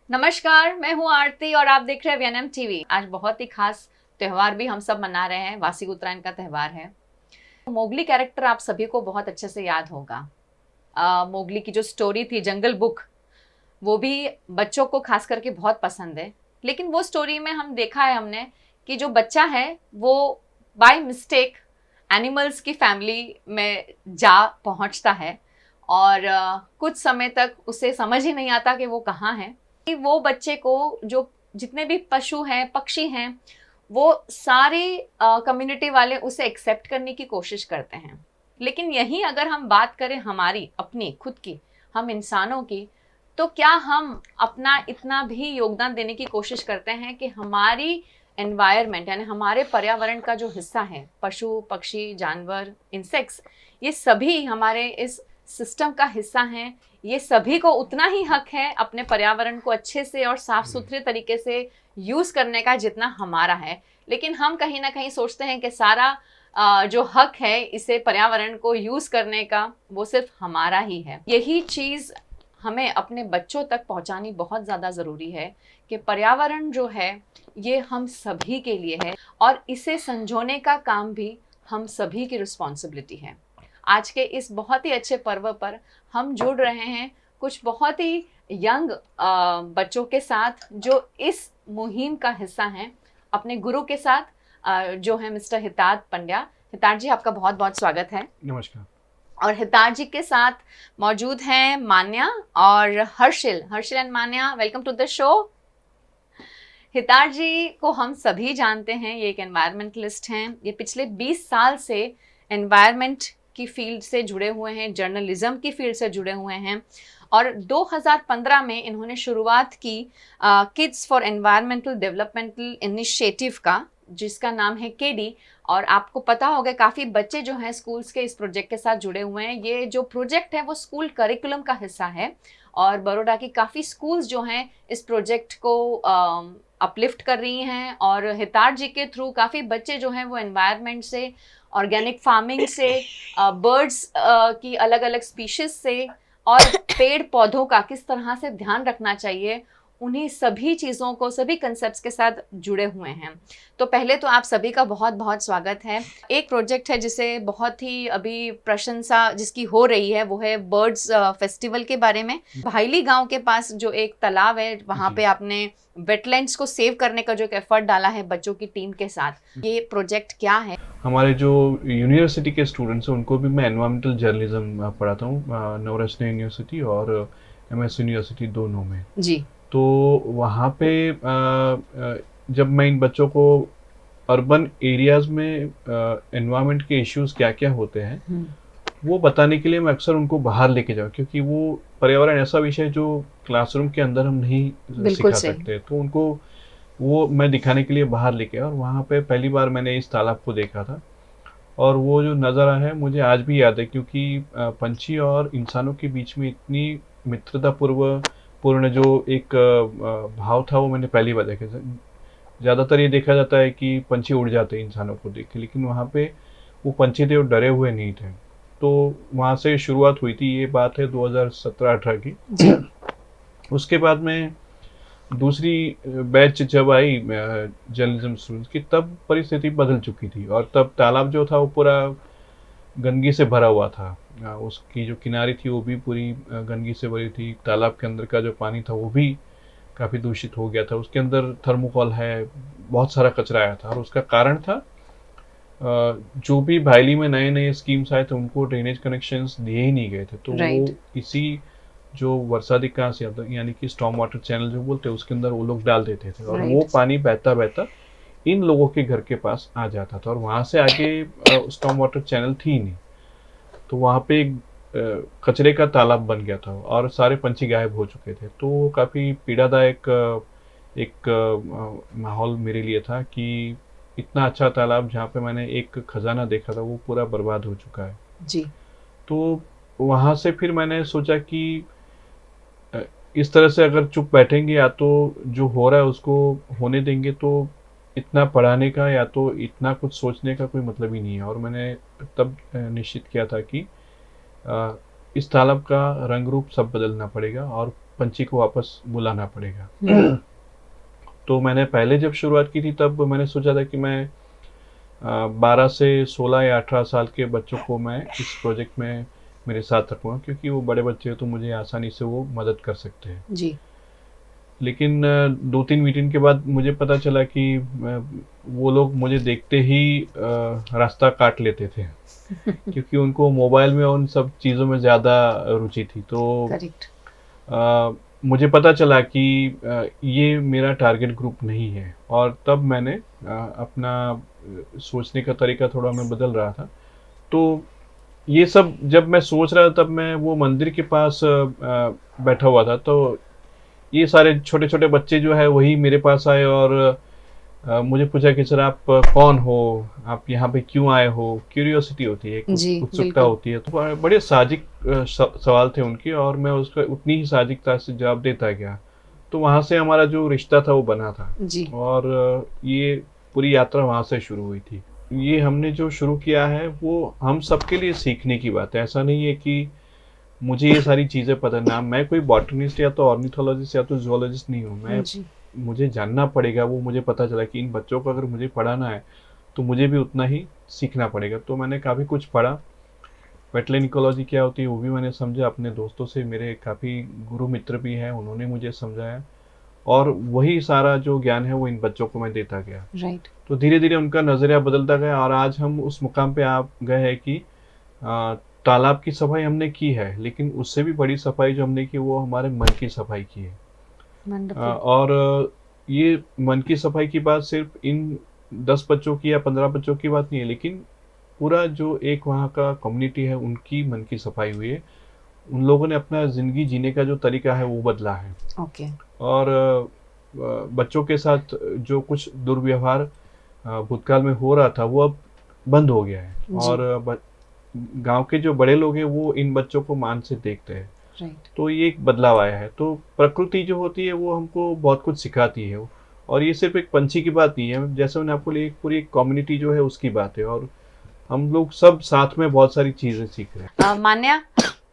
नमस्कार, मैं हूँ आरती और आप देख रहे हैं वीएनएम टीवी। आज बहुत ही खास त्यौहार भी हम सब मना रहे हैं। वार्षिक उत्तरायण का त्यौहार है। मोगली कैरेक्टर आप सभी को बहुत अच्छे से याद होगा। मोगली की जो स्टोरी थी जंगल बुक, वो भी बच्चों को खास करके बहुत पसंद है। लेकिन वो स्टोरी में हम देखा है हमने कि जो बच्चा है वो बाय मिस्टेक एनिमल्स की फैमिली में जा पहुंचता है और कुछ समय तक उसे समझ ही नहीं आता कि वो कहाँ है। कि वो बच्चे को जो जितने भी पशु हैं, पक्षी हैं, वो सारे कम्युनिटी वाले उसे एक्सेप्ट करने की कोशिश करते हैं। लेकिन यही अगर हम बात करें हमारी अपनी खुद की, हम इंसानों की, तो क्या हम अपना इतना भी योगदान देने की कोशिश करते हैं कि हमारी एनवायरनमेंट यानी हमारे पर्यावरण का जो हिस्सा है, पशु पक्षी जानवर इंसेक्ट्स, ये सभी हमारे इस सिस्टम का हिस्सा हैं। ये सभी को उतना ही हक है अपने पर्यावरण को अच्छे से और साफ सुथरे तरीके से यूज करने का जितना हमारा है। लेकिन हम कहीं ना कहीं सोचते हैं कि सारा जो हक है इसे पर्यावरण को यूज करने का वो सिर्फ हमारा ही है। यही चीज हमें अपने बच्चों तक पहुंचानी बहुत ज़्यादा ज़रूरी है कि पर्यावरण जो है ये हम सभी के लिए है और इसे संजोने का काम भी हम सभी की रिस्पॉन्सिबिलिटी है। आज के इस बहुत ही अच्छे पर्व पर हम जुड़ रहे हैं कुछ बहुत ही यंग बच्चों के साथ जो इस मुहिम का हिस्सा हैं, अपने गुरु के साथ जो है मिस्टर हितार्थ पंड्या। हितार्थ जी, आपका बहुत बहुत स्वागत है। नमस्कार। और हितार्थ जी के साथ मौजूद हैं मान्या और Harshil and Manya. Welcome to the show. Hitarth ji को हम सभी जानते हैं, ये एक एनवायरमेंटलिस्ट हैं। ये पिछले 20 साल से एनवायरमेंट की फील्ड से जुड़े हुए हैं, जर्नलिज्म की फील्ड से जुड़े हुए हैं और 2015 में इन्होंने शुरुआत की kids for environmental developmental initiative का, जिसका नाम है केडी। और आपको पता होगा काफ़ी बच्चे जो हैं स्कूल्स के इस प्रोजेक्ट के साथ जुड़े हुए हैं। ये जो प्रोजेक्ट है वो स्कूल करिकुलम का हिस्सा है और बड़ौदा की काफ़ी स्कूल्स जो हैं इस प्रोजेक्ट को अपलिफ्ट कर रही हैं। और हितार्थ जी के थ्रू काफ़ी बच्चे जो हैं वो एनवायरनमेंट से, ऑर्गेनिक फार्मिंग से, बर्ड्स की अलग अलग स्पीशीज से और पेड़ पौधों का किस तरह से ध्यान रखना चाहिए, उन्हीं सभी चीज़ों को, सभी कंसेप्ट्स के साथ जुड़े हुए हैं। तो पहले तो आप सभी का बहुत बहुत स्वागत है। एक प्रोजेक्ट है जिसे बहुत ही अभी प्रशंसा जिसकी हो रही है, वो है बर्ड्स फेस्टिवल के बारे में। भाईली गांव के पास जो एक तालाब है, वहाँ पे आपने वेटलैंड्स को सेव करने का जो एक एफर्ट डाला है बच्चों की टीम के साथ। ये प्रोजेक्ट क्या है? हमारे जो यूनिवर्सिटी के स्टूडेंट्स हैं उनको भी मैं एनवायरमेंटल जर्नलिज्म पढ़ाता हूँ, नवरत्न यूनिवर्सिटी और एमएस यूनिवर्सिटी दोनों में जी। तो वहाँ पे जब मैं इन बच्चों को अर्बन एरियाज में एनवायरनमेंट के इश्यूज क्या क्या होते हैं वो बताने के लिए मैं अक्सर उनको बाहर लेके जाऊँ, क्योंकि वो पर्यावरण ऐसा विषय है जो क्लासरूम के अंदर हम नहीं सिखा सकते। तो उनको वो मैं दिखाने के लिए बाहर लेके आया और वहाँ पे पहली बार मैंने इस तालाब को देखा था और वो जो नज़ारा है मुझे आज भी याद है, क्योंकि पंछी और इंसानों के बीच में इतनी मित्रता पूर्ण जो एक भाव था वो मैंने पहली बार देखा। ज़्यादातर ये देखा जाता है कि पंछी उड़ जाते हैं इंसानों को देख के, लेकिन वहाँ पे वो पंछी थे वो डरे हुए नहीं थे। तो वहाँ से शुरुआत हुई थी। ये बात है 2017-18 की। उसके बाद में दूसरी बैच जब आई जर्नलिज्म स्टूडेंट्स की, तब परिस्थिति बदल चुकी थी और तब तालाब जो था वो पूरा गंदगी से भरा हुआ था। उसकी जो किनारी थी वो भी पूरी गंदगी से भरी थी। तालाब के अंदर का जो पानी था वो भी काफ़ी दूषित हो गया था। उसके अंदर थर्मोकोल है, बहुत सारा कचरा आया था और उसका कारण था जो भी भाईली में नए नए स्कीम्स आए थे उनको ड्रेनेज कनेक्शंस दिए ही नहीं गए थे। तो वो इसी जो वर्षाधिक का यानी कि स्टॉर्म वाटर चैनल जो बोलते हैं उसके अंदर वो लोग डाल देते थे और वो पानी बहता बहता इन लोगों के घर के पास आ जाता था और वहाँ से आगे स्टॉर्म वाटर चैनल थी ही नहीं। तो वहाँ पे कचरे का तालाब बन गया था और सारे पंछी गायब हो चुके थे। तो काफ़ी पीड़ादायक एक माहौल मेरे लिए था कि इतना अच्छा तालाब जहाँ पे मैंने एक खजाना देखा था वो पूरा बर्बाद हो चुका है। जी। तो वहाँ से फिर मैंने सोचा कि इस तरह से अगर चुप बैठेंगे या तो जो हो रहा है उसको होने देंगे तो इतना पढ़ाने का या तो इतना कुछ सोचने का कोई मतलब ही नहीं है। और मैंने तब निश्चित किया था कि इस तालाब का रंग रूप सब बदलना पड़ेगा और पंछी को वापस बुलाना पड़ेगा। तो मैंने पहले जब शुरुआत की थी तब मैंने सोचा था कि मैं 12 से 16 या 18 साल के बच्चों को मैं इस प्रोजेक्ट में मेरे साथ रखूँगा, क्योंकि वो बड़े बच्चे हैं तो मुझे आसानी से वो मदद कर सकते हैं जी। लेकिन 2-3 मीटिंग के बाद मुझे पता चला कि वो लोग मुझे देखते ही रास्ता काट लेते थे क्योंकि उनको मोबाइल में उन सब चीज़ों में ज़्यादा रुचि थी। तो करेक्ट। मुझे पता चला कि ये मेरा टारगेट ग्रुप नहीं है, और तब मैंने अपना सोचने का तरीका थोड़ा मैं बदल रहा था। तो ये सब जब मैं सोच रहा था तब मैं वो मंदिर के पास बैठा हुआ था, तो ये सारे छोटे छोटे बच्चे जो है वही मेरे पास आए और मुझे पूछा कि सर आप कौन हो, आप यहाँ पे क्यों आए हो। क्यूरियोसिटी होती है, एक जी, उत्सुकता बिल्कुल। होती है। तो बड़े साजिक सवाल थे उनके, और मैं उसका उतनी ही साजिकता से जवाब देता गया। तो वहाँ से हमारा जो रिश्ता था वो बना था, जी। और ये पूरी यात्रा वहाँ से शुरू हुई थी। ये हमने जो शुरू किया है वो हम सबके लिए सीखने की बात है। ऐसा नहीं है कि मुझे ये सारी चीज़ें पता ना, मैं कोई बॉटनिस्ट या तो ऑर्निथोलॉजिस्ट या तो जूलॉजिस्ट नहीं हूँ। मैं जी। मुझे जानना पड़ेगा। वो मुझे पता चला कि इन बच्चों को अगर मुझे पढ़ाना है तो मुझे भी उतना ही सीखना पड़ेगा। तो मैंने काफ़ी कुछ पढ़ा। वेटलैंड इकोलॉजी क्या होती है वो भी मैंने समझा अपने दोस्तों से। मेरे काफ़ी गुरु मित्र भी हैं, उन्होंने मुझे समझाया, और वही सारा जो ज्ञान है वो इन बच्चों को मैं देता गया। राइट। तो धीरे धीरे उनका नज़रिया बदलता गया, और आज हम उस मुकाम पे आ गए हैं कि तालाब की सफाई हमने की है, लेकिन उससे भी बड़ी सफाई जो हमने की वो हमारे मन की सफाई की है। वंडरफुल। और ये मन की सफाई की बात सिर्फ इन 10 बच्चों की या 15 बच्चों की बात नहीं है, लेकिन पूरा जो एक वहाँ का कम्युनिटी है उनकी मन की सफाई हुई है। उन लोगों ने अपना ज़िंदगी जीने का जो तरीका है वो बदला है। ओके। और बच्चों के साथ जो कुछ दुर्व्यवहार भूतकाल में हो रहा था वो अब बंद हो गया है। जी। और गांव के जो बड़े लोग हैं वो इन बच्चों को मान से देखते हैं। राइट। तो ये एक बदलाव आया है। तो प्रकृति जो होती है वो हमको बहुत कुछ सिखाती है, और ये सिर्फ एक पंछी की बात नहीं है, जैसे मैंने आपको एक पूरी कम्युनिटी जो है उसकी बात है, और हम लोग सब साथ में बहुत सारी चीजें सीख रहे हैं। मान्या,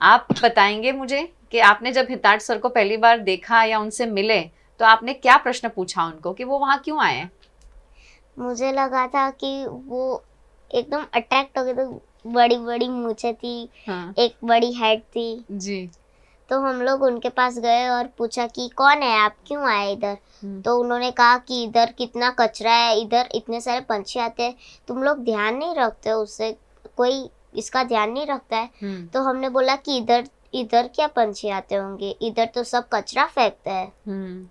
आप बताएंगे मुझे कि आपने जब हिताज सर को पहली बार देखा या उनसे मिले तो आपने क्या प्रश्न पूछा उनको कि वो वहाँ क्यों आए? मुझे लगा था कि वो एकदम अट्रैक्ट हो गए, तो बड़ी बड़ी मूछें थी, हाँ। एक बड़ी हेड थी। जी। तो हम लोग उनके पास गए और पूछा कि कौन है आप, क्यों आए इधर। तो उन्होंने कहा कि इधर कितना कचरा है, इधर इतने सारे पंछी आते हैं, तुम लोग ध्यान नहीं रखते हो, उससे कोई इसका ध्यान नहीं रखता है। तो हमने बोला कि इधर इधर क्या पंछी आते होंगे, इधर तो सब कचरा फेंकते हैं।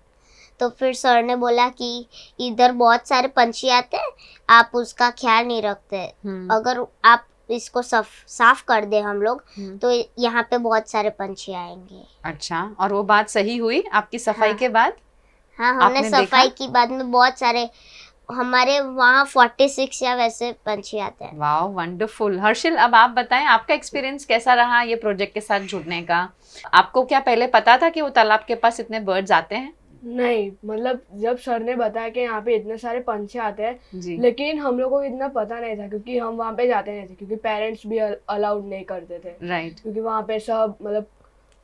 तो फिर सर ने बोला कि इधर बहुत सारे पंछी आते हैं, आप उसका ख्याल नहीं रखते। अगर आप इसको साफ कर दे हम लोग तो यहाँ पे बहुत सारे पंछी आएंगे। अच्छा, और वो बात सही हुई आपकी सफाई के बाद? हाँ, हमने सफाई की बाद में बहुत सारे, हमारे वहाँ 46 या वैसे पंछी आते हैं। वाह, वंडरफुल। हर्षिल, अब आप बताएं आपका एक्सपीरियंस कैसा रहा ये प्रोजेक्ट के साथ जुड़ने का? आपको क्या पहले पता था कि वो तालाब के पास इतने बर्ड्स आते हैं? नहीं, मतलब जब सर ने बताया कि यहाँ पे इतने सारे पंछी आते हैं, लेकिन हम लोगों को इतना पता नहीं था क्योंकि हम वहाँ पे जाते नहीं थे, क्योंकि पेरेंट्स भी अलाउड नहीं करते थे। राइट। क्योंकि वहाँ पे सब मतलब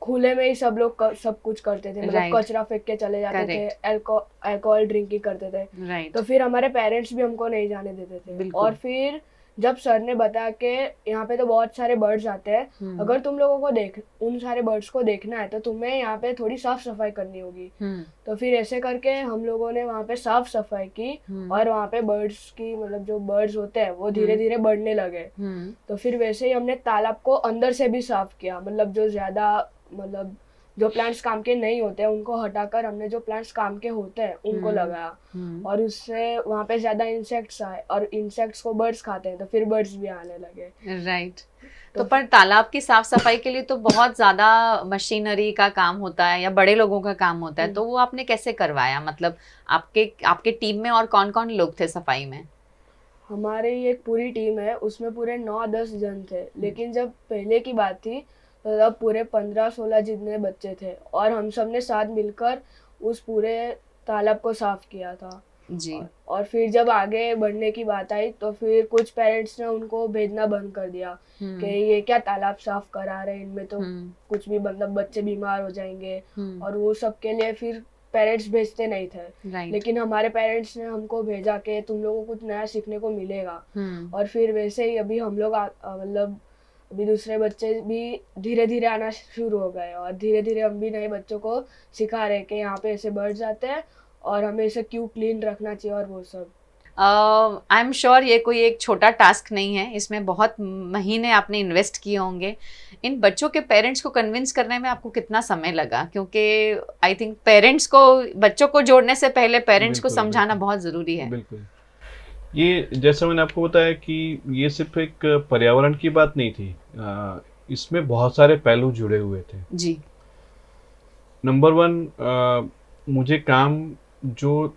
खुले में ही सब लोग सब कुछ करते थे, मतलब कचरा फेंक के चले जाते थे, अल्कोहल ड्रिंकिंग करते थे। राइट। तो फिर हमारे पेरेंट्स भी हमको नहीं जाने देते थे। और फिर जब सर ने बताया कि यहाँ पे तो बहुत सारे बर्ड्स आते हैं, अगर तुम लोगों को उन सारे बर्ड्स को देखना है तो तुम्हें यहाँ पे थोड़ी साफ सफाई करनी होगी। तो फिर ऐसे करके हम लोगों ने वहाँ पे साफ सफाई की, और वहाँ पे बर्ड्स की मतलब जो बर्ड्स होते हैं वो धीरे धीरे बढ़ने लगे। तो फिर वैसे ही हमने तालाब को अंदर से भी साफ किया, मतलब जो ज्यादा मतलब जो प्लांट्स काम के नहीं होते हैं उनको हटाकर हमने जो प्लांट्स काम के होते हैं उनको लगाया। और उससे वहाँ पे ज्यादा इंसेक्ट्स आए, और इंसेक्ट्स को बर्ड्स खाते हैं तो फिर बर्ड्स भी आने लगे। राइट। तो पर तालाब की साफ सफाई के लिए तो बहुत ज्यादा मशीनरी का काम होता है या बड़े लोगों का काम होता है, तो वो आपने कैसे करवाया? मतलब आपके टीम में और कौन कौन लोग थे सफाई में? हमारी एक पूरी टीम है, उसमें पूरे 9-10 जन थे, लेकिन जब पहले की बात थी तो तब पूरे 15-16 जितने बच्चे थे, और हम सब ने साथ मिलकर उस पूरे तालाब को साफ किया था। जी। और फिर जब आगे बढ़ने की बात आई तो फिर कुछ पेरेंट्स ने उनको भेजना बंद कर दिया कि ये क्या तालाब साफ करा रहे हैं, इनमें तो कुछ भी मतलब बच्चे बीमार हो जाएंगे, और वो सब के लिए फिर पेरेंट्स भेजते नहीं थे। लेकिन हमारे पेरेंट्स ने हमको भेजा कि तुम लोगों को कुछ नया सीखने को मिलेगा। और फिर वैसे ही अभी हम लोग मतलब अभी दूसरे बच्चे भी धीरे धीरे आना शुरू हो गए, और धीरे धीरे हम भी नए बच्चों को सिखा रहे हैं कि यहाँ पे ऐसे बढ़ जाते हैं और हमें इसे क्यों क्लीन रखना चाहिए और वो सब। आई एम श्योर ये कोई एक छोटा टास्क नहीं है, इसमें बहुत महीने आपने इन्वेस्ट किए होंगे। इन बच्चों के पेरेंट्स को कन्विंस करने में आपको कितना समय लगा? क्योंकि आई थिंक पेरेंट्स को, बच्चों को जोड़ने से पहले पेरेंट्स को समझाना बहुत ज़रूरी है। बिल्कुल। ये जैसा मैंने आपको बताया कि ये सिर्फ एक पर्यावरण की बात नहीं थी, इसमें बहुत सारे पहलू जुड़े हुए थे। जी। नंबर 1, मुझे काम जो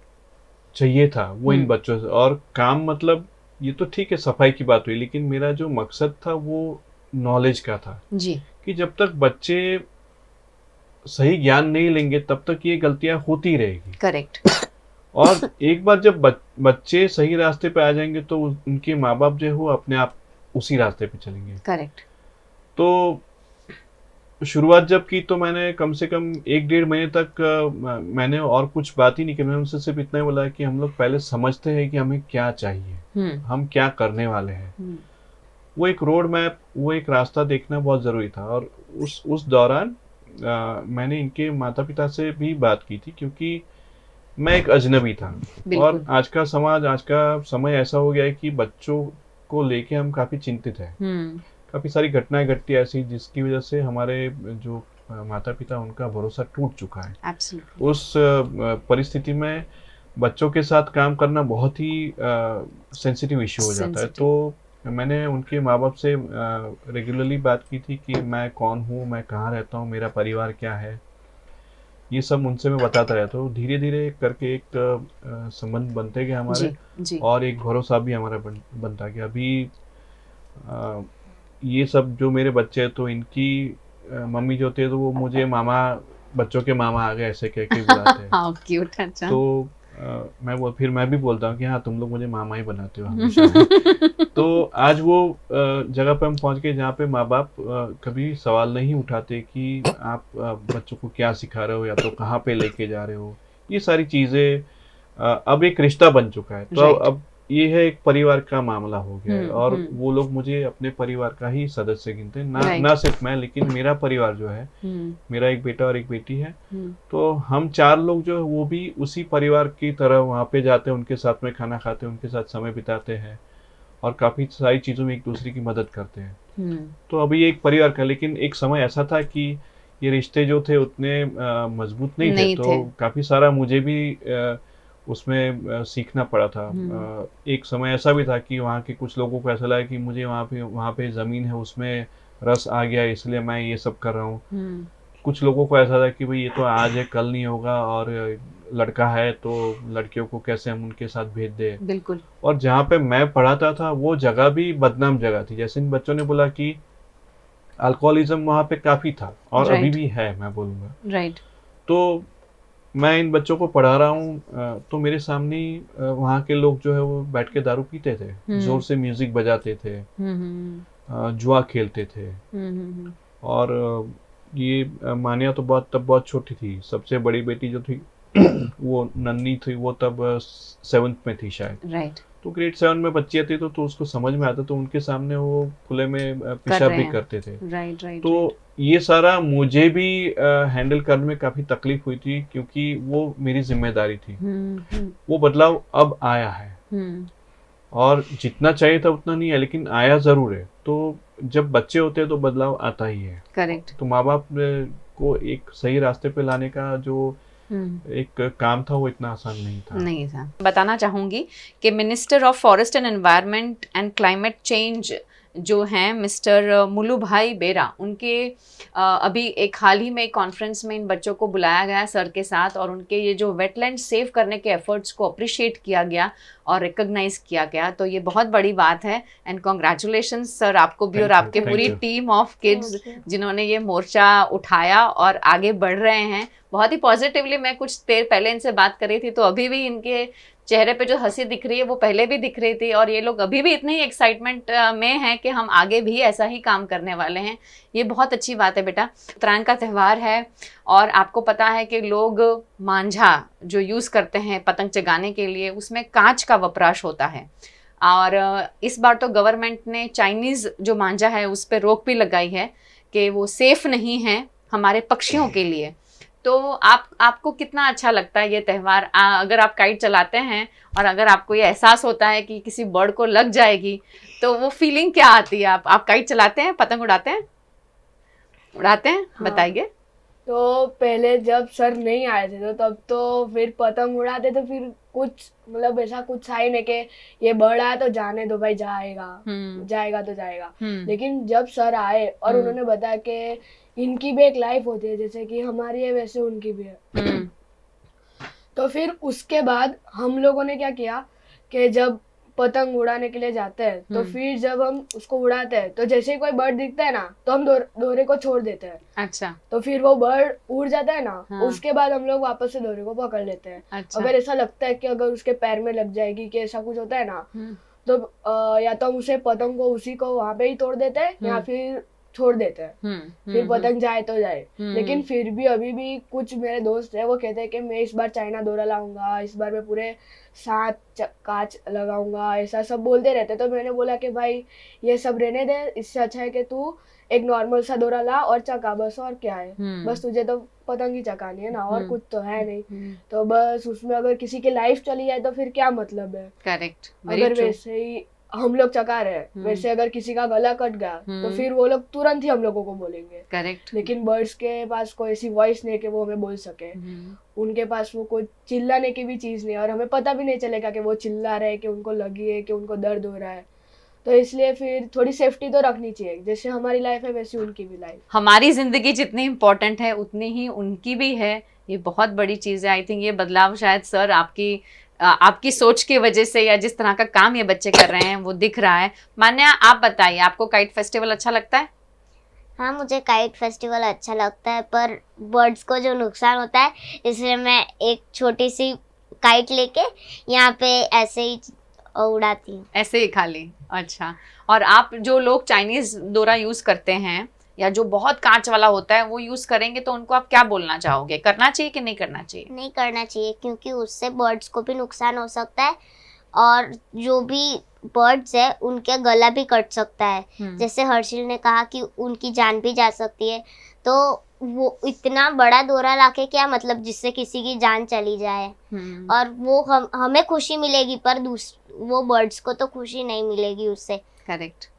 चाहिए था वो इन बच्चों से, और काम मतलब ये तो ठीक है सफाई की बात हुई, लेकिन मेरा जो मकसद था वो नॉलेज का था। जी। कि जब तक बच्चे सही ज्ञान नहीं लेंगे तब तक ये गलतियां होती रहेगी। करेक्ट। और एक बार जब बच्चे सही रास्ते पे आ जाएंगे तो उनके माँ बाप जो है वो अपने आप उसी रास्ते पे चलेंगे। करेक्ट। तो शुरुआत जब की तो मैंने कम से कम 1-1.5 महीने तक मैंने और कुछ बात ही नहीं की। मैंने उनसे सिर्फ इतना ही बोला कि हम लोग पहले समझते हैं कि हमें क्या चाहिए, हम क्या करने वाले हैं। वो एक रोड मैप, वो एक रास्ता देखना बहुत ज़रूरी था। और उस दौरान मैंने इनके माता पिता से भी बात की थी, क्योंकि मैं एक अजनबी था। और आज का समाज, आज का समय ऐसा हो गया है कि बच्चों को लेके हम काफ़ी चिंतित हैं। काफ़ी सारी घटनाएं घटती है ऐसी जिसकी वजह से हमारे जो माता पिता उनका भरोसा टूट चुका है। Absolutely. उस परिस्थिति में बच्चों के साथ काम करना बहुत ही सेंसिटिव इशू हो जाता है। तो मैंने उनके माँ बाप से रेगुलरली बात की थी कि मैं कौन हूँ, मैं कहाँ रहता हूँ, मेरा परिवार क्या है, ये सब उनसे मैं बताता रहता हूँ। धीरे धीरे करके एक संबंध बनते गए हमारे। जी। और एक भरोसा भी हमारा बनता गया। अभी ये सब जो मेरे बच्चे हैं तो इनकी मम्मी जो थे तो वो मुझे मामा, बच्चों के मामा आ गए ऐसे कह के बुलाते हैं। हाँ, क्यूट। अच्छा। तो मैं भी बोलता हूँ कि हाँ तुम लोग मुझे मामा ही बनाते हो हमेशा। तो आज वो जगह पे हम पहुँच गए जहाँ पे माँ बाप कभी सवाल नहीं उठाते कि आप बच्चों को क्या सिखा रहे हो या तो कहाँ पे लेके जा रहे हो। ये सारी चीज़ें अब एक रिश्ता बन चुका है। तो अब ये है एक परिवार का मामला हो गया है। और वो लोग मुझे अपने परिवार का ही सदस्य गिनते हैं। ना सिर्फ मैं, लेकिन मेरा परिवार जो है, मेरा एक बेटा और एक बेटी है, तो हम 4 लोग जो है वो भी उसी परिवार की तरह वहाँ पे जाते हैं, उनके साथ में खाना खाते हैं, उनके साथ समय बिताते हैं और काफ़ी सारी चीज़ों में एक दूसरे की मदद करते हैं। तो अभी एक परिवार का, लेकिन एक समय ऐसा था कि ये रिश्ते जो थे उतने मजबूत नहीं थे। तो काफ़ी सारा मुझे भी उसमें सीखना पड़ा था। एक समय ऐसा भी था कि वहाँ के कुछ लोगों को ऐसा लगा कि मुझे वहाँ पे ज़मीन है उसमें रस आ गया इसलिए मैं ये सब कर रहा हूँ। कुछ लोगों को ऐसा था कि भाई ये तो आज है कल नहीं होगा, और लड़का है तो लड़कियों को कैसे हम उनके साथ भेज दें। बिल्कुल। और जहाँ पे मैं पढ़ाता था वो जगह भी बदनाम जगह थी। जैसे इन बच्चों ने बोला कि अल्कोहलिज्म वहाँ पे काफ़ी था और अभी भी है, मैं बोलूँगा। राइट। तो मैं इन बच्चों को पढ़ा रहा हूँ तो मेरे सामने वहाँ के लोग जो है वो बैठ के दारू पीते थे, जोर से म्यूजिक बजाते थे, जुआ खेलते थे। और ये मानिया तो तब बहुत छोटी थी। सबसे बड़ी बेटी जो थी वो नन्ही थी, वो तब 7th में थी शायद। राइट। तो ग्रेड 7 में बच्चियाँ थी तो उसको समझ में आता, तो उनके सामने वो खुले में पेशाब भी करते थे। राइट। तो ये सारा मुझे भी हैंडल करने में काफ़ी तकलीफ हुई थी, क्योंकि वो मेरी जिम्मेदारी थी। वो बदलाव अब आया है और जितना चाहिए था उतना नहीं है, लेकिन आया ज़रूर है। तो जब बच्चे होते हैं तो बदलाव आता ही है। करेक्ट। तो माँ बाप को एक सही रास्ते पे लाने का जो एक काम था वो इतना आसान नहीं था। बताना चाहूँगी कि minister of forest and environment and climate change जो हैं मिस्टर मुलू भाई बेरा, उनके अभी एक हाल ही में एक कॉन्फ्रेंस में इन बच्चों को बुलाया गया सर के साथ, और उनके ये जो वेटलैंड सेव करने के एफर्ट्स को अप्रिशिएट किया गया और रिकॉग्नाइज किया गया। तो ये बहुत बड़ी बात है एंड कॉन्ग्रेचुलेशंस सर आपको भी और आपके पूरी टीम ऑफ किड्स जिन्होंने ये मोर्चा उठाया और आगे बढ़ रहे हैं बहुत ही पॉजिटिवली। मैं कुछ देर पहले इनसे बात कर रही थी तो अभी भी इनके चेहरे पे जो हंसी दिख रही है वो पहले भी दिख रही थी, और ये लोग अभी भी इतने ही एक्साइटमेंट में हैं कि हम आगे भी ऐसा ही काम करने वाले हैं। ये बहुत अच्छी बात है बेटा। उत्तरायण का त्यौहार है और आपको पता है कि लोग मांझा जो यूज़ करते हैं पतंग चगाने के लिए, उसमें कांच का वपराश होता है, और इस बार तो गवर्नमेंट ने चाइनीज़ जो मांझा है उस पर रोक भी लगाई है कि वो सेफ़ नहीं है हमारे पक्षियों के लिए। तो आपको कितना अच्छा लगता है ये त्यौहार? अगर आप काइट चलाते हैं और अगर आपको ये एहसास होता है कि किसी बर्ड को लग जाएगी, तो वो फीलिंग क्या आती है? आप काइट चलाते हैं, पतंग उड़ाते हैं? उड़ाते हैं? हाँ। बताइए। तो पहले जब सर नहीं आए थे तो तब तो फिर पतंग उड़ाते, तो फिर कुछ मतलब ऐसा कुछ था ही नहीं कि ये बर्ड आया तो जाने दो भाई, जाएगा तो जाएगा। लेकिन जब सर आए और उन्होंने बताया कि इनकी भी एक लाइफ होती है, जैसे कि हमारी है वैसे उनकी भी है। तो फिर उसके बाद हम लोगों ने क्या किया कि जब पतंग उड़ाने के लिए जाते हैं तो फिर जब हम उसको उड़ाते हैं तो जैसे ही कोई बर्ड दिखता है ना तो हम दोरे को छोड़ देते हैं। अच्छा। तो फिर वो बर्ड उड़ जाता है ना, हाँ। उसके बाद हम लोग वापस से दोरे को पकड़ लेते हैं। अच्छा। अगर ऐसा लगता है कि अगर उसके पैर में लग जाएगी कि ऐसा कुछ होता है ना, तो या तो हम उसे पतंग को उसी को वहां पे ही तोड़ देते हैं या फिर छोड़ देते हैं, फिर पतंग जाए तो जाए। लेकिन फिर भी अभी भी कुछ मेरे दोस्त है वो कहते हैं कि मैं इस बार चाइना डोरा लाऊंगा, इस बार मैं पूरे 7 कांच लगाऊंगा, ऐसा सब बोलते रहते। तो मैंने बोला कि भाई ये सब रहने दे, इससे अच्छा है कि तू एक नॉर्मल सा डोरा ला और चका, बस। और क्या है, बस तुझे तो पतंग ही चकानी है ना, और कुछ तो है नहीं। तो बस उसमें अगर किसी की लाइफ चली जाए तो फिर क्या मतलब है। करेक्ट। अगर वैसे ही हम लोग चका रहे हैं, वैसे अगर किसी का गला कट गया तो फिर वो लोग तुरंत ही हम लोगों को बोलेंगे। करेक्ट। लेकिन बर्ड्स के पास कोई ऐसी वॉइस नहीं कि वो हमें बोल सके। उनके पास वो कोई चिल्लाने की भी चीज नहीं है, और हमें पता भी नहीं चलेगा कि वो चिल्ला रहे हैं, कि उनको लगी है, कि उनको दर्द हो रहा है। तो इसलिए फिर थोड़ी सेफ्टी तो रखनी चाहिए, जैसे हमारी लाइफ है वैसी उनकी भी लाइफ। हमारी जिंदगी जितनी इम्पोर्टेंट है उतनी ही उनकी भी है। ये बहुत बड़ी चीज़ है। आई थिंक ये बदलाव शायद सर आपकी सोच की वजह से, या जिस तरह का काम ये बच्चे कर रहे हैं वो दिख रहा है। मान्या, आप बताइए, आपको काइट फेस्टिवल अच्छा लगता है? हाँ, मुझे काइट फेस्टिवल अच्छा लगता है, पर बर्ड्स को जो नुकसान होता है इसलिए मैं एक छोटी सी काइट लेके यहाँ पे ऐसे ही उड़ाती हूँ। ऐसे ही खाली? अच्छा। और आप जो लोग चाइनीज डोरा यूज करते हैं या जो बहुत कांच वाला होता है वो यूज करेंगे, तो उनको आप क्या बोलना चाहोगे? करना चाहिए कि नहीं करना चाहिए? नहीं करना चाहिए, क्योंकि उससे बर्ड्स को भी नुकसान हो सकता है, और जो भी बर्ड्स है उनके गला भी कट सकता है। जैसे हर्षिल ने कहा कि उनकी जान भी जा सकती है। तो वो इतना बड़ा डोरा लाके क्या मतलब जिससे किसी की जान चली जाए। और वो हमें खुशी मिलेगी, पर वो बर्ड्स को तो खुशी नहीं मिलेगी उससे। करेक्ट।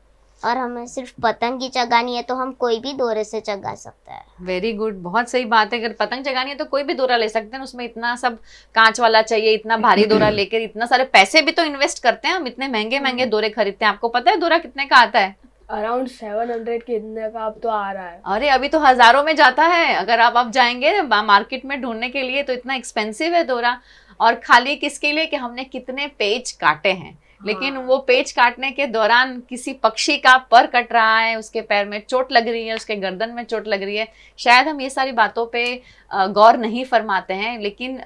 और हमें सिर्फ पतंग ही चगानी है तो हम कोई भी डोरे से चगा सकते हैं। वेरी गुड, बहुत सही बात है। अगर पतंग चगानी है तो कोई भी डोरा ले सकते हैं। उसमें इतना सब कांच वाला चाहिए, इतना भारी डोरा लेकर इतना सारे पैसे भी तो इन्वेस्ट करते हैं हम, इतने महंगे महंगे डोरे खरीदते हैं। आपको पता है डोरा कितने का आता है? अराउंड 700 के इतने का अब तो आ रहा है। अरे अभी तो हजारों में जाता है। अगर आप जाएंगे मार्केट में ढूंढने के लिए तो इतना एक्सपेंसिव है डोरा। और खाली किसके लिए कि हमने कितने पेज काटे हैं। लेकिन वो पेज काटने के दौरान किसी पक्षी का पर कट रहा है, उसके पैर में चोट लग रही है, उसके गर्दन में चोट लग रही है। शायद हम ये सारी बातों पे गौर नहीं फरमाते हैं, लेकिन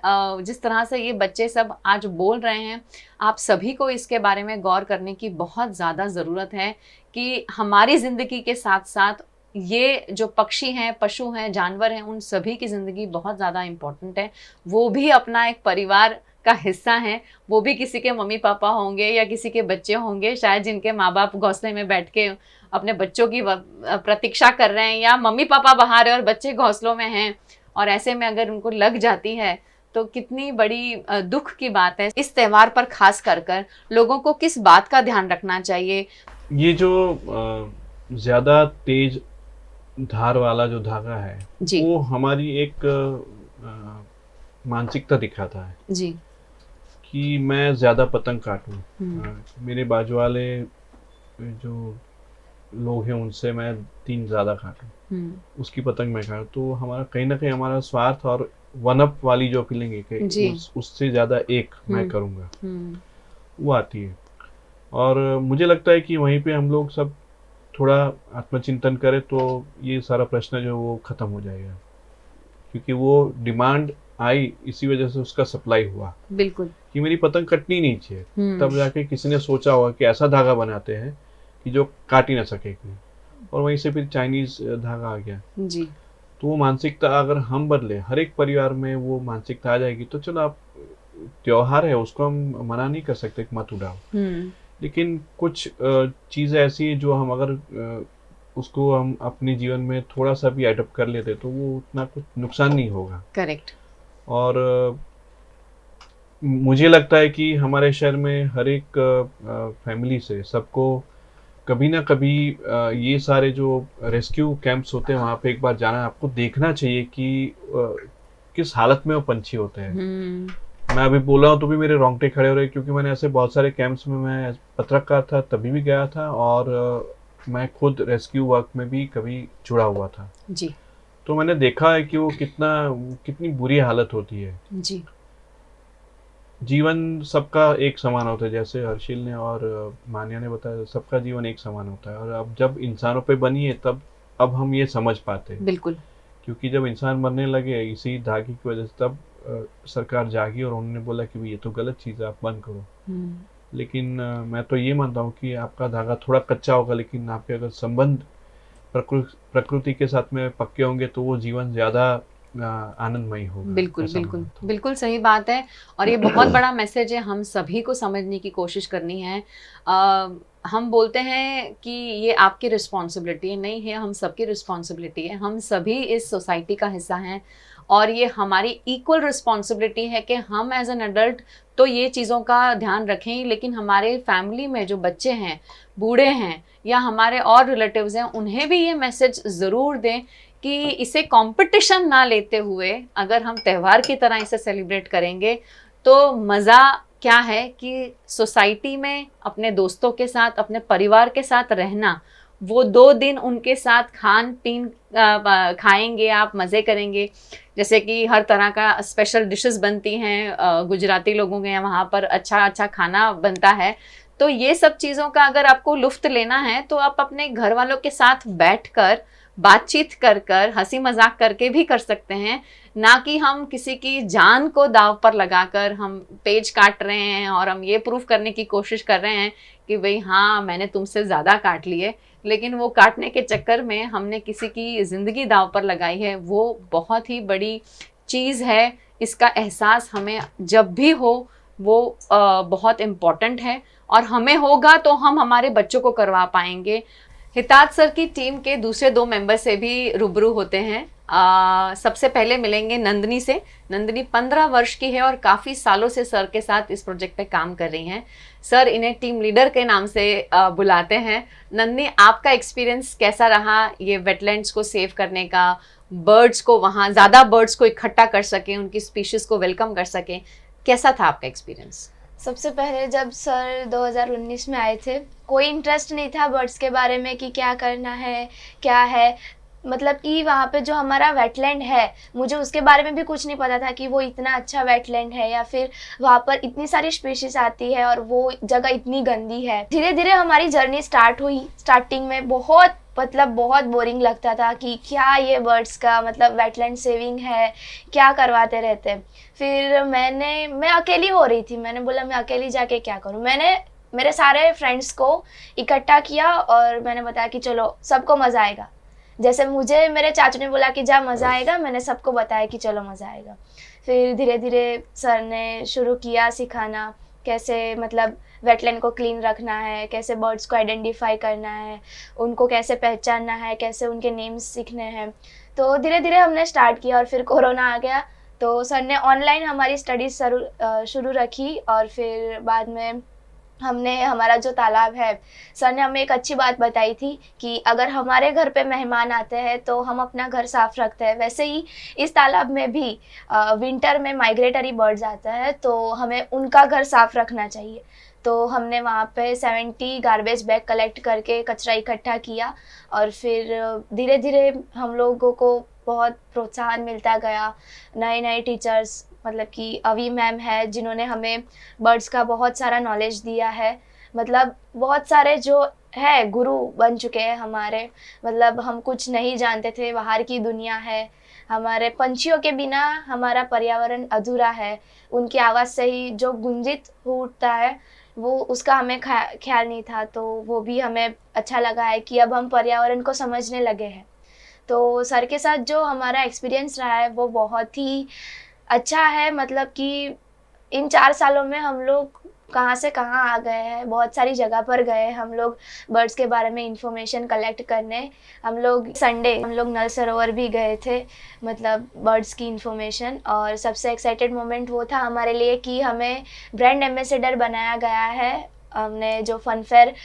जिस तरह से ये बच्चे सब आज बोल रहे हैं, आप सभी को इसके बारे में गौर करने की बहुत ज़्यादा ज़रूरत है कि हमारी ज़िंदगी के साथ साथ ये जो पक्षी हैं, पशु हैं, जानवर हैं, उन सभी की ज़िंदगी बहुत ज़्यादा इम्पोर्टेंट है। वो भी अपना एक परिवार का हिस्सा हैं। वो भी किसी के मम्मी पापा होंगे या किसी के बच्चे होंगे शायद, जिनके माँ बाप घोंसले में बैठ के अपने बच्चों की प्रतीक्षा कर रहे हैं, या मम्मी पापा बाहर है और बच्चे घोंसलों में हैं। और ऐसे में अगर उनको लग जाती है तो कितनी बड़ी दुख की बात है। इस त्यौहार पर खास कर लोगों को किस बात का ध्यान रखना चाहिए? ये जो ज़्यादा तेज धार वाला जो धागा है जी, वो हमारी एक मानसिकता दिखाता है जी, कि मैं ज़्यादा पतंग काटूं। मेरे बाजू वाले जो लोग हैं उनसे मैं 3 ज़्यादा काटूं, उसकी पतंग मैं काटूं, तो हमारा कहीं ना कहीं हमारा स्वार्थ और वन अप वाली जो फीलिंग है कि उससे ज़्यादा एक मैं करूँगा, वो आती है। और मुझे लगता है कि वहीं पे हम लोग सब थोड़ा आत्मचिंतन करें तो ये सारा प्रश्न जो वो ख़त्म हो जाएगा, क्योंकि वो डिमांड आई इसी वजह से उसका सप्लाई हुआ बिल्कुल। कि मेरी पतंग कटनी नहीं चाहिए। तब जाके किसी ने सोचा होगा कि ऐसा धागा बनाते हैं कि जो काट ही ना सके कोई, और वहीं से फिर चाइनीज धागा आ गया जी। तो वो मानसिकता अगर हम बदले, हर एक परिवार में वो मानसिकता आ जाएगी तो चलो, आप त्योहार है उसको हम मना नहीं कर सकते कि मत उड़ाओ, लेकिन कुछ चीज़ें ऐसी हैं जो हम अगर उसको हम अपने जीवन में थोड़ा सा भी एडप्ट कर लेते तो वो उतना कुछ नुकसान नहीं होगा। करेक्ट। और मुझे लगता है कि हमारे शहर में हर एक फैमिली से सबको कभी ना कभी ये सारे जो रेस्क्यू कैंप्स होते हैं वहाँ पे एक बार जाना, आपको देखना चाहिए कि किस हालत में वो पंछी होते हैं। मैं अभी बोल रहा हूँ तो भी मेरे रोंगटे खड़े हो रहे हैं, क्योंकि मैंने ऐसे बहुत सारे कैंप्स में, मैं पत्रकार था तभी भी गया था, और मैं खुद रेस्क्यू वर्क में भी कभी जुड़ा हुआ था जी। तो मैंने देखा है कि वो कितनी बुरी हालत होती है जी। जीवन सबका एक समान होता है, जैसे हर्षिल ने और मान्या ने बताया, सबका जीवन एक समान होता है। और अब जब इंसानों पे बनी है तब अब हम ये समझ पाते हैं। बिल्कुल। क्योंकि जब इंसान मरने लगे इसी धागे की वजह से, तब सरकार जागी और उन्होंने बोला कि ये तो गलत चीज़ है, आप बंद करो। लेकिन मैं तो ये मानता हूँ कि आपका धागा थोड़ा कच्चा होगा, लेकिन आपके अगर संबंध प्रकृति के साथ में पक्के होंगे तो वो जीवन ज़्यादा आनंदमयी होगा। बिल्कुल ऐसा बिल्कुल मानता हूँ। बिल्कुल सही बात है। और ये बहुत बड़ा मैसेज है, हम सभी को समझने की कोशिश करनी है। हम बोलते हैं कि ये आपकी रिस्पॉन्सिबिलिटी है, नहीं है, हम सबकी रिस्पॉन्सिबिलिटी है। हम सभी इस सोसाइटी का हिस्सा हैं और ये हमारी इक्वल रिस्पॉन्सिबिलिटी है कि हम एज एन अडल्ट तो ये चीज़ों का ध्यान रखें, लेकिन हमारे फैमिली में जो बच्चे हैं, बूढ़े हैं या हमारे और रिलेटिव्स हैं, उन्हें भी ये मैसेज ज़रूर दें कि इसे कंपटीशन ना लेते हुए अगर हम त्यौहार की तरह इसे सेलिब्रेट करेंगे तो मज़ा क्या है कि सोसाइटी में अपने दोस्तों के साथ, अपने परिवार के साथ रहना, वो 2 दिन उनके साथ खान पीन खाएंगे, आप मज़े करेंगे। जैसे कि हर तरह का स्पेशल डिशेस बनती हैं, गुजराती लोगों के यहाँ वहाँ पर अच्छा अच्छा खाना बनता है। तो ये सब चीज़ों का अगर आपको लुफ्त लेना है तो आप अपने घर वालों के साथ बैठकर बातचीत कर कर, हंसी मजाक करके भी कर सकते हैं, ना कि हम किसी की जान को दाव पर लगाकर हम पेज काट रहे हैं और हम ये प्रूफ करने की कोशिश कर रहे हैं कि भाई हाँ मैंने तुमसे ज़्यादा काट लिए, लेकिन वो काटने के चक्कर में हमने किसी की ज़िंदगी दाव पर लगाई है। वो बहुत ही बड़ी चीज़ है, इसका एहसास हमें जब भी हो वो बहुत इम्पॉर्टेंट है, और हमें होगा तो हम हमारे बच्चों को करवा पाएंगे। हिताज सर की टीम के दूसरे 2 मेंबर से भी रूबरू होते हैं। सबसे पहले मिलेंगे नंदनी से। नंदनी 15 वर्ष की है और काफ़ी सालों से सर के साथ इस प्रोजेक्ट पे काम कर रही हैं। सर इन्हें टीम लीडर के नाम से बुलाते हैं। नंदनी, आपका एक्सपीरियंस कैसा रहा ये वेटलैंड्स को सेव करने का, बर्ड्स को वहाँ ज़्यादा बर्ड्स को इकट्ठा कर सकें, उनकी स्पीशीज़ को वेलकम कर सकें, कैसा था आपका एक्सपीरियंस? सबसे पहले जब सर 2019 में आए थे, कोई इंटरेस्ट नहीं था बर्ड्स के बारे में कि क्या करना है, क्या है, मतलब कि वहाँ पे जो हमारा वेटलैंड है, मुझे उसके बारे में भी कुछ नहीं पता था कि वो इतना अच्छा वेटलैंड है या फिर वहाँ पर इतनी सारी स्पीशीज आती है और वो जगह इतनी गंदी है। धीरे धीरे हमारी जर्नी स्टार्ट हुई। स्टार्टिंग में बहुत बोरिंग लगता था कि क्या ये बर्ड्स का मतलब वेटलैंड सेविंग है, क्या करवाते रहते। फिर मैं अकेली हो रही थी, मैंने बोला मैं अकेली जाके क्या करूँ। मैंने मेरे सारे फ्रेंड्स को इकट्ठा किया और मैंने बताया कि चलो सबको मज़ा आएगा। जैसे मुझे मेरे चाचू ने बोला कि जा मज़ा आएगा, मैंने सबको बताया कि चलो मज़ा आएगा। फिर धीरे धीरे सर ने शुरू किया सिखाना, कैसे मतलब वेटलैंड को क्लीन रखना है, कैसे बर्ड्स को आइडेंटिफाई करना है, उनको कैसे पहचानना है, कैसे उनके नेम्स सीखने हैं। तो धीरे धीरे हमने स्टार्ट किया और फिर कोरोना आ गया तो सर ने ऑनलाइन हमारी स्टडीज़ शुरू रखी। और फिर बाद में हमने हमारा जो तालाब है, सर ने हमें एक अच्छी बात बताई थी कि अगर हमारे घर पे मेहमान आते हैं तो हम अपना घर साफ रखते हैं, वैसे ही इस तालाब में भी विंटर में माइग्रेटरी बर्ड्स आता है तो हमें उनका घर साफ रखना चाहिए। तो हमने वहाँ पे 70 गार्बेज बैग कलेक्ट करके कचरा इकट्ठा किया और फिर धीरे धीरे हम लोगों को बहुत प्रोत्साहन मिलता गया। नए टीचर्स मतलब कि अवी मैम है जिन्होंने हमें बर्ड्स का बहुत सारा नॉलेज दिया है। मतलब बहुत सारे जो है, गुरु बन चुके हैं हमारे। मतलब हम कुछ नहीं जानते थे, बाहर की दुनिया है। हमारे पंछियों के बिना हमारा पर्यावरण अधूरा है। उनकी आवाज़ से ही जो गुंजित हो उठता है, वो उसका हमें ख्याल नहीं था। तो वो भी हमें अच्छा लगा है कि अब हम पर्यावरण को समझने लगे हैं। तो सर के साथ जो हमारा एक्सपीरियंस रहा है वो बहुत ही अच्छा है। मतलब कि इन 4 सालों में हम लोग कहाँ से कहाँ आ गए हैं, बहुत सारी जगह पर गए हम लोग बर्ड्स के बारे में इंफॉर्मेशन कलेक्ट करने। हम लोग संडे हम लोग नल सरोवर भी गए थे, मतलब बर्ड्स की इंफॉर्मेशन। और सबसे एक्साइटेड मोमेंट वो था हमारे लिए कि हमें ब्रांड एम्बेसडर बनाया गया है। हमने जो फन फेयर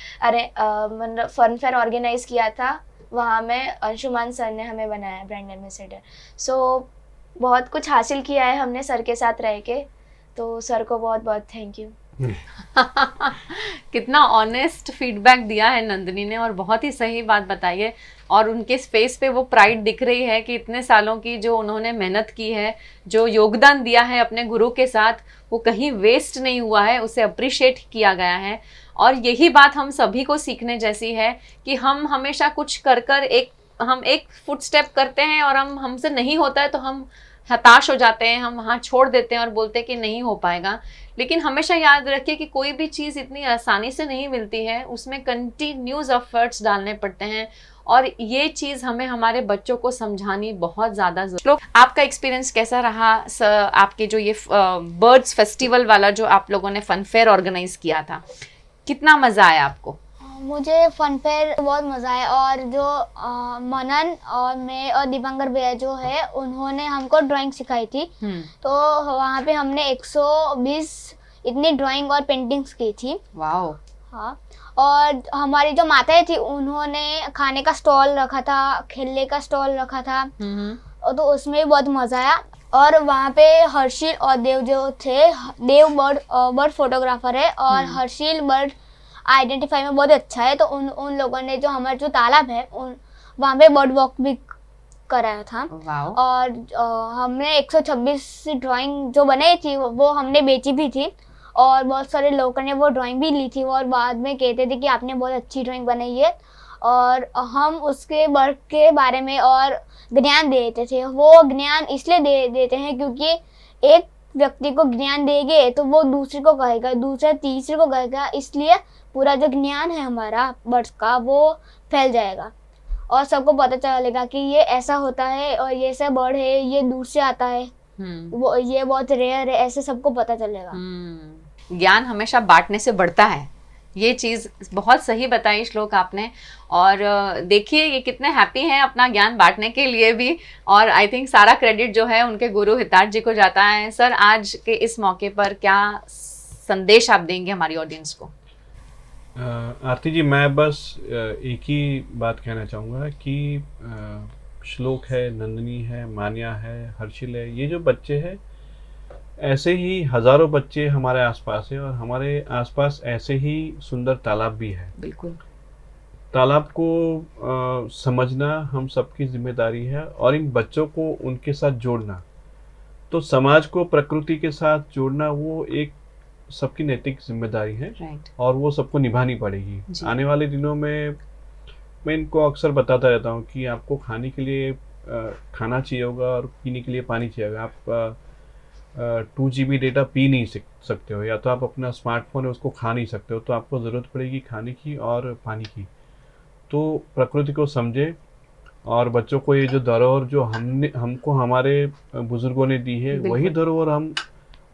ऑर्गेनाइज़ किया था, वहाँ में अंशुमान सर ने हमें बनाया ब्रांड एम्बेसडर। सो बहुत कुछ हासिल किया है हमने सर के साथ रह के। तो सर को बहुत बहुत थैंक यू। कितना ऑनेस्ट फीडबैक दिया है नंदिनी ने, और बहुत ही सही बात बताई है। और उनके फेस पे वो प्राइड दिख रही है कि इतने सालों की जो उन्होंने मेहनत की है, जो योगदान दिया है अपने गुरु के साथ, वो कहीं वेस्ट नहीं हुआ है, उसे अप्रिशिएट किया गया है। और यही बात हम सभी को सीखने जैसी है कि हम हमेशा कुछ कर कर हम एक फुट स्टेप करते हैं और हमसे नहीं होता है तो हम हताश हो जाते हैं, हम वहाँ छोड़ देते हैं और बोलते हैं कि नहीं हो पाएगा। लेकिन हमेशा याद रखिए कि कोई भी चीज़ इतनी आसानी से नहीं मिलती है, उसमें कंटिन्यूस एफर्ट्स डालने पड़ते हैं। और ये चीज़ हमें हमारे बच्चों को समझानी बहुत ज़्यादा जरूरी। आपका एक्सपीरियंस कैसा रहा आपके जो ये बर्ड्स फेस्टिवल वाला जो आप लोगों ने फन फेयर ऑर्गेनाइज किया था, कितना मज़ा आया आपको? मुझे फन फेयर बहुत मज़ा आया। और जो मनन और मैं और दीपांकर भैया जो है, उन्होंने हमको ड्राइंग सिखाई थी। तो वहाँ पे हमने 120 इतनी ड्राइंग और पेंटिंग्स की थी। वाओ। हाँ, और हमारी जो माताएं थी उन्होंने खाने का स्टॉल रखा था, खेलने का स्टॉल रखा था। तो उसमें भी बहुत मज़ा आया। और वहाँ पे हर्षिल और देव जो थे, देव बर्ड फोटोग्राफर है और हर्षिल बर्ड आइडेंटिफाई में बहुत अच्छा है। तो उन लोगों ने जो हमारा जो तालाब है वहाँ पे बर्ड वॉक भी कराया था। और हमने 126 ड्राइंग जो बनाई थी वो हमने बेची भी थी। और बहुत सारे लोगों ने वो ड्राइंग भी ली थी और बाद में कहते थे कि आपने बहुत अच्छी ड्राइंग बनाई है। और हम उसके वर्क के बारे में और ज्ञान देते थे। वो ज्ञान इसलिए देते हैं क्योंकि एक व्यक्ति को ज्ञान देंगे तो वो दूसरे को कहेगा, दूसरा तीसरे को कहेगा। इसलिए पूरा जो ज्ञान है हमारा बर्ड्स का वो फैल जाएगा और सबको पता चलेगा कि ये ऐसा होता है और ये ऐसा बर्ड है, ये दूर से आता है, वो ये बहुत रेयर है, ऐसे सबको पता चलेगा। ज्ञान हमेशा बांटने से बढ़ता है, ये चीज़ बहुत सही बताई श्लोक आपने। और देखिए ये कितने हैप्पी हैं अपना ज्ञान बांटने के लिए भी। और आई थिंक सारा क्रेडिट जो है उनके गुरु हितार्थ जी को जाता है। सर, आज के इस मौके पर क्या संदेश आप देंगे हमारी ऑडियंस को? आरती जी, मैं बस एक ही बात कहना चाहूँगा कि श्लोक है, नंदिनी है, मान्या है, हर्षिल है, ये जो बच्चे हैं ऐसे ही हजारों बच्चे हमारे आसपास है। और हमारे आसपास ऐसे ही सुंदर तालाब भी है। बिल्कुल। तालाब को समझना हम सबकी जिम्मेदारी है और इन बच्चों को उनके साथ जोड़ना, तो समाज को प्रकृति के साथ जोड़ना वो एक सबकी नैतिक जिम्मेदारी है। और वो सबको निभानी पड़ेगी। आने वाले दिनों में मैं इनको अक्सर बताता रहता हूँ कि आपको खाने के लिए खाना चाहिए होगा और पीने के लिए पानी चाहिए होगा। आप 2 GB डेटा पी नहीं सकते हो, या तो आप अपना स्मार्टफोन है उसको खा नहीं सकते हो, तो आपको ज़रूरत पड़ेगी खाने की और पानी की। तो प्रकृति को समझे और बच्चों को ये जो धरोहर जो हमको हमारे बुजुर्गों ने दी है, वही धरोहर हम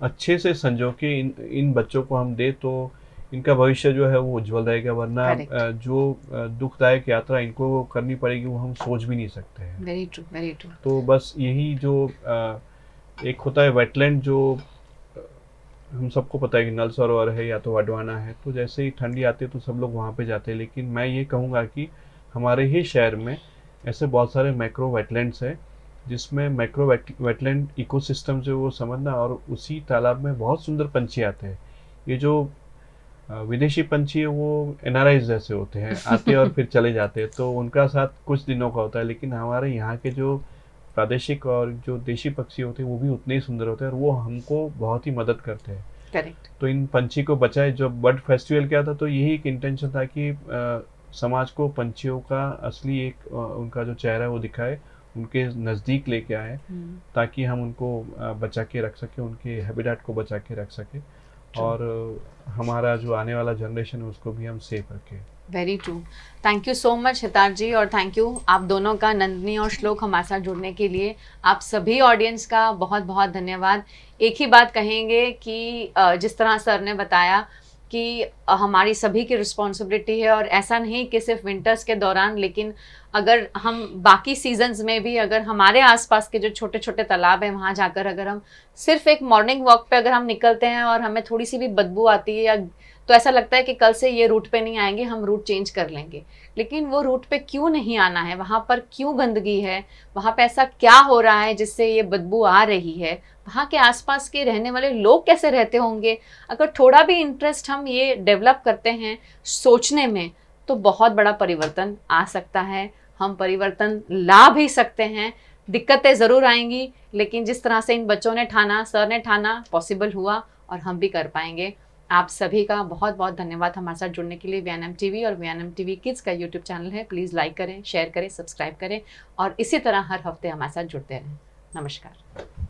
अच्छे से संजो के इन बच्चों को हम दे, तो इनका भविष्य जो है वो उज्जवल रहेगा। वरना जो दुखदायक यात्रा इनको करनी पड़ेगी वो हम सोच भी नहीं सकते हैं। Very true, very true. तो बस यही जो एक होता है वेटलैंड, जो हम सबको पता है कि नल सरोवर है या तो वडवाना है, तो जैसे ही ठंडी आती है तो सब लोग वहाँ पे जाते हैं। लेकिन मैं ये कहूँगा कि हमारे ही शहर में ऐसे बहुत सारे मैक्रो वेटलैंड्स हैं जिसमें मैक्रो वेटलैंड इकोसिस्टम जो वो समझना, और उसी तालाब में बहुत सुंदर पंछी आते हैं। ये जो विदेशी पंछी है वो NRIs जैसे होते हैं, आते और फिर चले जाते हैं, तो उनका साथ कुछ दिनों का होता है। लेकिन हमारे यहाँ के जो प्रादेशिक और जो देशी पक्षी होते हैं वो भी उतने ही सुंदर होते हैं और वो हमको बहुत ही मदद करते हैं। करेक्ट। तो इन पंछी को बचाए। जब बर्ड फेस्टिवल किया था तो यही एक इंटेंशन था कि समाज को पंछियों का असली एक उनका जो चेहरा है वो दिखाए, उनके नज़दीक लेके आए, ताकि हम उनको बचा के रख सके, उनके हैबिटेट को बचा के रख सके, और हमारा जो आने वाला जनरेशन है उसको भी हम सेफ रखें। Very true. Thank you so much Hitarth ji, और थैंक यू आप दोनों का, नंदिनी और श्लोक, हमारे साथ जुड़ने के लिए। आप सभी ऑडियंस का बहुत बहुत धन्यवाद। एक ही बात कहेंगे कि जिस तरह सर ने बताया कि हमारी सभी की रिस्पॉन्सिबिलिटी है, और ऐसा नहीं कि सिर्फ विंटर्स के दौरान, लेकिन अगर हम बाकी सीजन्स में भी अगर हमारे आसपास के जो छोटे छोटे तालाब हैं वहाँ जाकर अगर हम सिर्फ एक मॉर्निंग वॉक पे अगर हम निकलते हैं और हमें थोड़ी सी भी बदबू आती है, या तो ऐसा लगता है कि कल से ये रूट पे नहीं आएंगे, हम रूट चेंज कर लेंगे। लेकिन वो रूट पे क्यों नहीं आना है, वहाँ पर क्यों गंदगी है, वहाँ पे ऐसा क्या हो रहा है जिससे ये बदबू आ रही है, वहाँ के आसपास के रहने वाले लोग कैसे रहते होंगे, अगर थोड़ा भी इंटरेस्ट हम ये डेवलप करते हैं सोचने में, तो बहुत बड़ा परिवर्तन आ सकता है। हम परिवर्तन ला भी सकते हैं। दिक्कतें ज़रूर आएंगी, लेकिन जिस तरह से इन बच्चों ने ठाना, सर ने ठाना, पॉसिबल हुआ, और हम भी कर पाएंगे। आप सभी का बहुत बहुत धन्यवाद हमारे साथ जुड़ने के लिए। VNM TV और VNM TV किड्स का YouTube चैनल है, प्लीज़ लाइक करें, शेयर करें, सब्सक्राइब करें, और इसी तरह हर हफ्ते हमारे साथ जुड़ते रहें। नमस्कार।